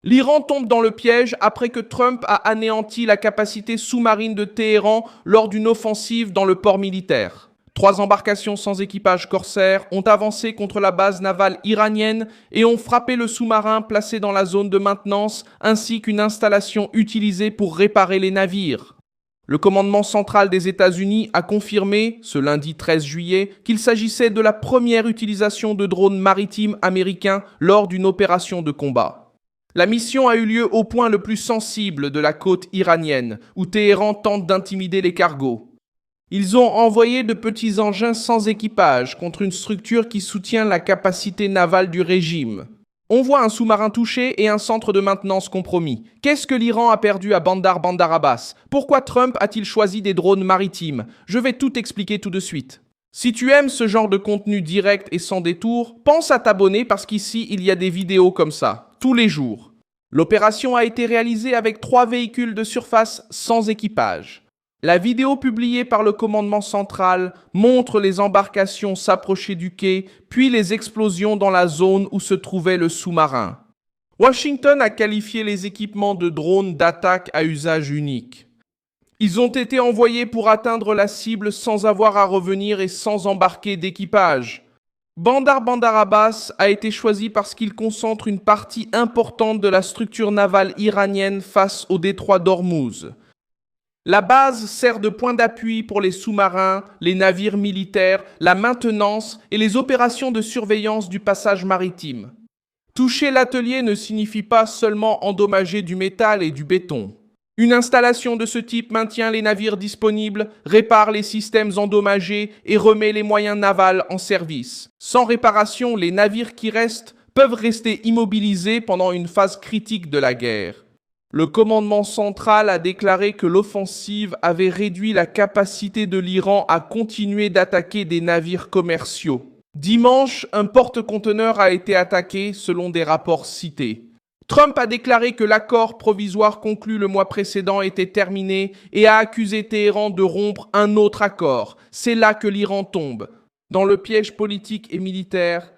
L'Iran tombe dans le piège après que Trump a anéanti la capacité sous-marine de Téhéran lors d'une offensive dans le port militaire. 3 embarcations sans équipage corsaire ont avancé contre la base navale iranienne et ont frappé le sous-marin placé dans la zone de maintenance ainsi qu'une installation utilisée pour réparer les navires. Le commandement central des États-Unis a confirmé, ce lundi 13 juillet, qu'il s'agissait de la première utilisation de drones maritimes américains lors d'une opération de combat. La mission a eu lieu au point le plus sensible de la côte iranienne, où Téhéran tente d'intimider les cargos. Ils ont envoyé de petits engins sans équipage contre une structure qui soutient la capacité navale du régime. On voit un sous-marin touché et un centre de maintenance compromis. Qu'est-ce que l'Iran a perdu à Bandar Abbas? Pourquoi Trump a-t-il choisi des drones maritimes? Je vais tout expliquer tout de suite. Si tu aimes ce genre de contenu direct et sans détour, pense à t'abonner parce qu'ici il y a des vidéos comme ça, tous les jours. L'opération a été réalisée avec 3 véhicules de surface sans équipage. La vidéo publiée par le commandement central montre les embarcations s'approcher du quai, puis les explosions dans la zone où se trouvait le sous-marin. Washington a qualifié les équipements de drones d'attaque à usage unique. Ils ont été envoyés pour atteindre la cible sans avoir à revenir et sans embarquer d'équipage. Bandar Abbas a été choisi parce qu'il concentre une partie importante de la structure navale iranienne face au détroit d'Ormuz. La base sert de point d'appui pour les sous-marins, les navires militaires, la maintenance et les opérations de surveillance du passage maritime. Toucher l'atelier ne signifie pas seulement endommager du métal et du béton. Une installation de ce type maintient les navires disponibles, répare les systèmes endommagés et remet les moyens navals en service. Sans réparation, les navires qui restent peuvent rester immobilisés pendant une phase critique de la guerre. Le commandement central a déclaré que l'offensive avait réduit la capacité de l'Iran à continuer d'attaquer des navires commerciaux. Dimanche, un porte-conteneurs a été attaqué selon des rapports cités. Trump a déclaré que l'accord provisoire conclu le mois précédent était terminé et a accusé Téhéran de rompre un autre accord. C'est là que l'Iran tombe. Dans le piège politique et militaire,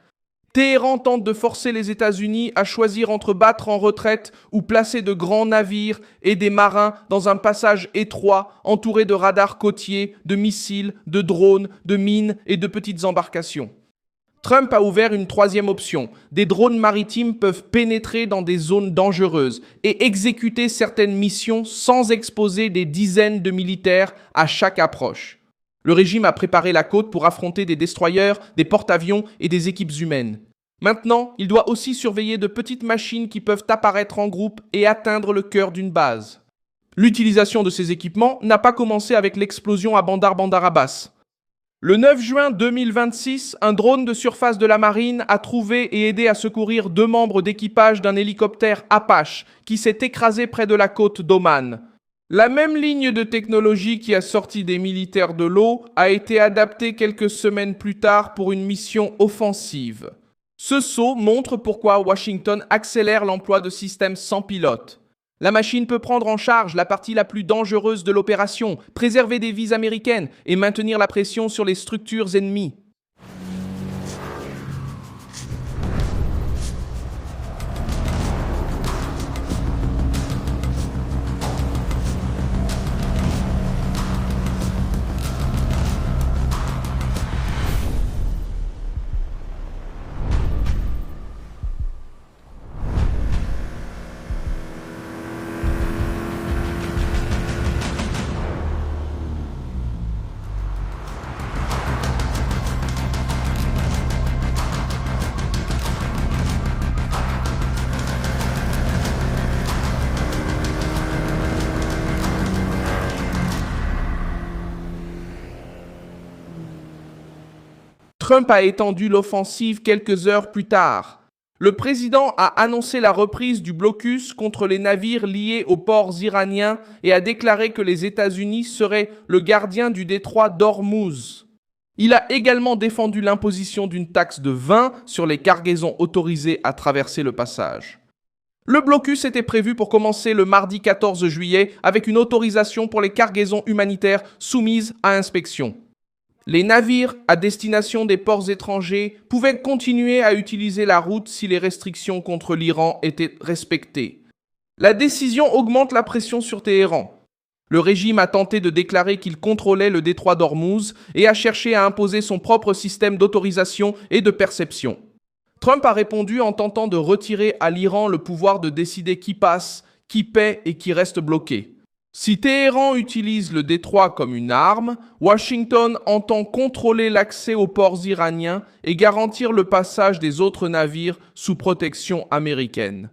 Téhéran tente de forcer les États-Unis à choisir entre battre en retraite ou placer de grands navires et des marins dans un passage étroit entouré de radars côtiers, de missiles, de drones, de mines et de petites embarcations. Trump a ouvert une 3e option. Des drones maritimes peuvent pénétrer dans des zones dangereuses et exécuter certaines missions sans exposer des dizaines de militaires à chaque approche. Le régime a préparé la côte pour affronter des destroyers, des porte-avions et des équipes humaines. Maintenant, il doit aussi surveiller de petites machines qui peuvent apparaître en groupe et atteindre le cœur d'une base. L'utilisation de ces équipements n'a pas commencé avec l'explosion à Bandar Abbas. Le 9 juin 2026, un drone de surface de la marine a trouvé et aidé à secourir 2 membres d'équipage d'un hélicoptère Apache qui s'est écrasé près de la côte d'Oman. La même ligne de technologie qui a sorti des militaires de l'eau a été adaptée quelques semaines plus tard pour une mission offensive. Ce saut montre pourquoi Washington accélère l'emploi de systèmes sans pilote. La machine peut prendre en charge la partie la plus dangereuse de l'opération, préserver des vies américaines et maintenir la pression sur les structures ennemies. Trump a étendu l'offensive quelques heures plus tard. Le président a annoncé la reprise du blocus contre les navires liés aux ports iraniens et a déclaré que les États-Unis seraient le gardien du détroit d'Ormuz. Il a également défendu l'imposition d'une taxe de 20 sur les cargaisons autorisées à traverser le passage. Le blocus était prévu pour commencer le mardi 14 juillet avec une autorisation pour les cargaisons humanitaires soumises à inspection. Les navires à destination des ports étrangers pouvaient continuer à utiliser la route si les restrictions contre l'Iran étaient respectées. La décision augmente la pression sur Téhéran. Le régime a tenté de déclarer qu'il contrôlait le détroit d'Ormuz et a cherché à imposer son propre système d'autorisation et de perception. Trump a répondu en tentant de retirer à l'Iran le pouvoir de décider qui passe, qui paie et qui reste bloqué. Si Téhéran utilise le détroit comme une arme, Washington entend contrôler l'accès aux ports iraniens et garantir le passage des autres navires sous protection américaine.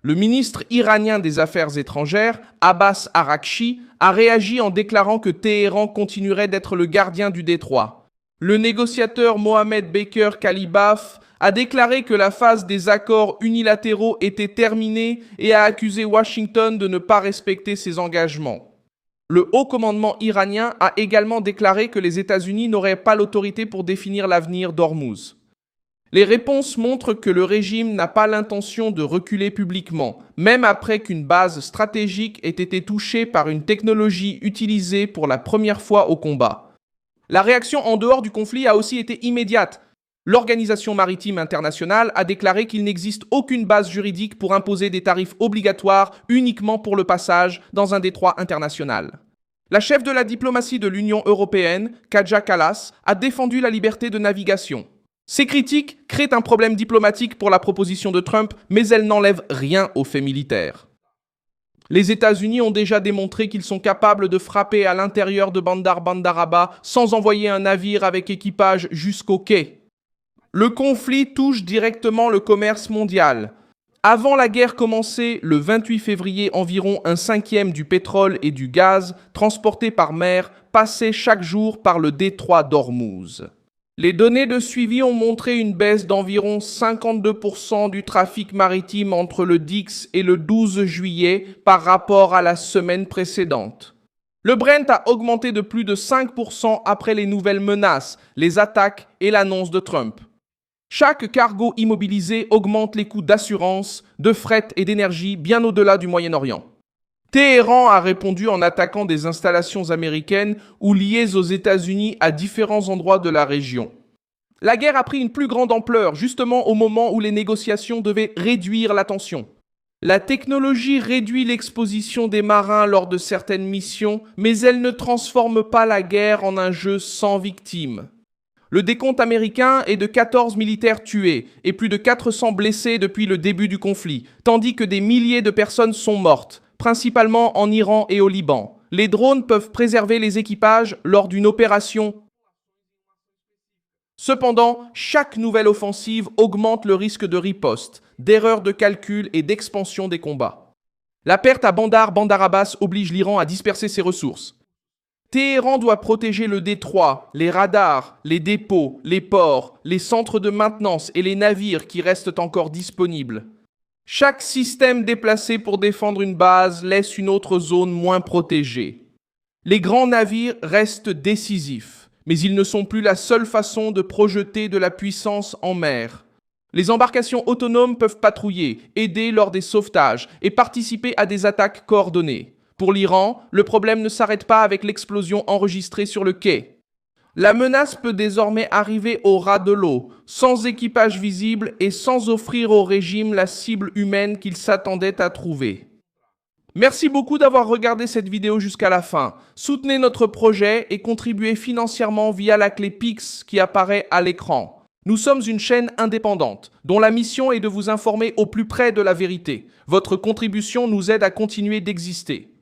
Le ministre iranien des Affaires étrangères, Abbas Araghchi, a réagi en déclarant que Téhéran continuerait d'être le gardien du détroit. Le négociateur Mohamed Baker Kalibaf a déclaré que la phase des accords unilatéraux était terminée et a accusé Washington de ne pas respecter ses engagements. Le haut commandement iranien a également déclaré que les États-Unis n'auraient pas l'autorité pour définir l'avenir d'Ormuz. Les réponses montrent que le régime n'a pas l'intention de reculer publiquement, même après qu'une base stratégique ait été touchée par une technologie utilisée pour la première fois au combat. La réaction en dehors du conflit a aussi été immédiate. L'Organisation maritime internationale a déclaré qu'il n'existe aucune base juridique pour imposer des tarifs obligatoires uniquement pour le passage dans un détroit international. La chef de la diplomatie de l'Union européenne, Kaja Kallas, a défendu la liberté de navigation. Ces critiques créent un problème diplomatique pour la proposition de Trump, mais elles n'enlèvent rien aux faits militaires. Les États-Unis ont déjà démontré qu'ils sont capables de frapper à l'intérieur de Bandar Bandaraba sans envoyer un navire avec équipage jusqu'au quai. Le conflit touche directement le commerce mondial. Avant la guerre commencée, le 28 février, environ un cinquième du pétrole et du gaz transportés par mer passait chaque jour par le détroit d'Ormuz. Les données de suivi ont montré une baisse d'environ 52% du trafic maritime entre le 10 et le 12 juillet par rapport à la semaine précédente. Le Brent a augmenté de plus de 5% après les nouvelles menaces, les attaques et l'annonce de Trump. Chaque cargo immobilisé augmente les coûts d'assurance, de fret et d'énergie bien au-delà du Moyen-Orient. Téhéran a répondu en attaquant des installations américaines ou liées aux États-Unis à différents endroits de la région. La guerre a pris une plus grande ampleur, justement au moment où les négociations devaient réduire la tension. La technologie réduit l'exposition des marins lors de certaines missions, mais elle ne transforme pas la guerre en un jeu sans victimes. Le décompte américain est de 14 militaires tués et plus de 400 blessés depuis le début du conflit, tandis que des milliers de personnes sont mortes, principalement en Iran et au Liban. Les drones peuvent préserver les équipages lors d'une opération. Cependant, chaque nouvelle offensive augmente le risque de riposte, d'erreurs de calcul et d'expansion des combats. La perte à Bandar Abbas oblige l'Iran à disperser ses ressources. Téhéran doit protéger le détroit, les radars, les dépôts, les ports, les centres de maintenance et les navires qui restent encore disponibles. Chaque système déplacé pour défendre une base laisse une autre zone moins protégée. Les grands navires restent décisifs, mais ils ne sont plus la seule façon de projeter de la puissance en mer. Les embarcations autonomes peuvent patrouiller, aider lors des sauvetages et participer à des attaques coordonnées. Pour l'Iran, le problème ne s'arrête pas avec l'explosion enregistrée sur le quai. La menace peut désormais arriver au ras de l'eau, sans équipage visible et sans offrir au régime la cible humaine qu'il s'attendait à trouver. Merci beaucoup d'avoir regardé cette vidéo jusqu'à la fin. Soutenez notre projet et contribuez financièrement via la clé Pix qui apparaît à l'écran. Nous sommes une chaîne indépendante, dont la mission est de vous informer au plus près de la vérité. Votre contribution nous aide à continuer d'exister.